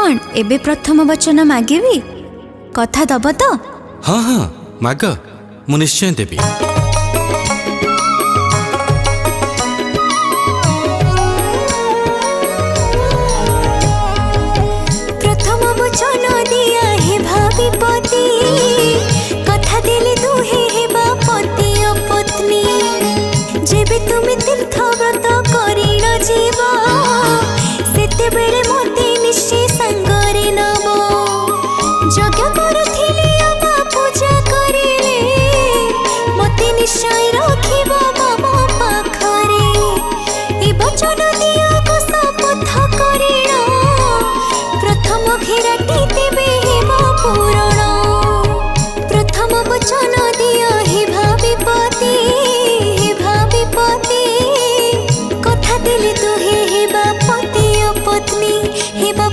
कौन एबे प्रथम वचन मागिबी कथा दब तो? हाँ हाँ माग, मु निश्चय देवी। प्रथम वचन दिया हे भाभी पति, कथा देले दुहे हेबा पति और पत्नी। जेबे तुम तीर्थ व्रत करिण जीवा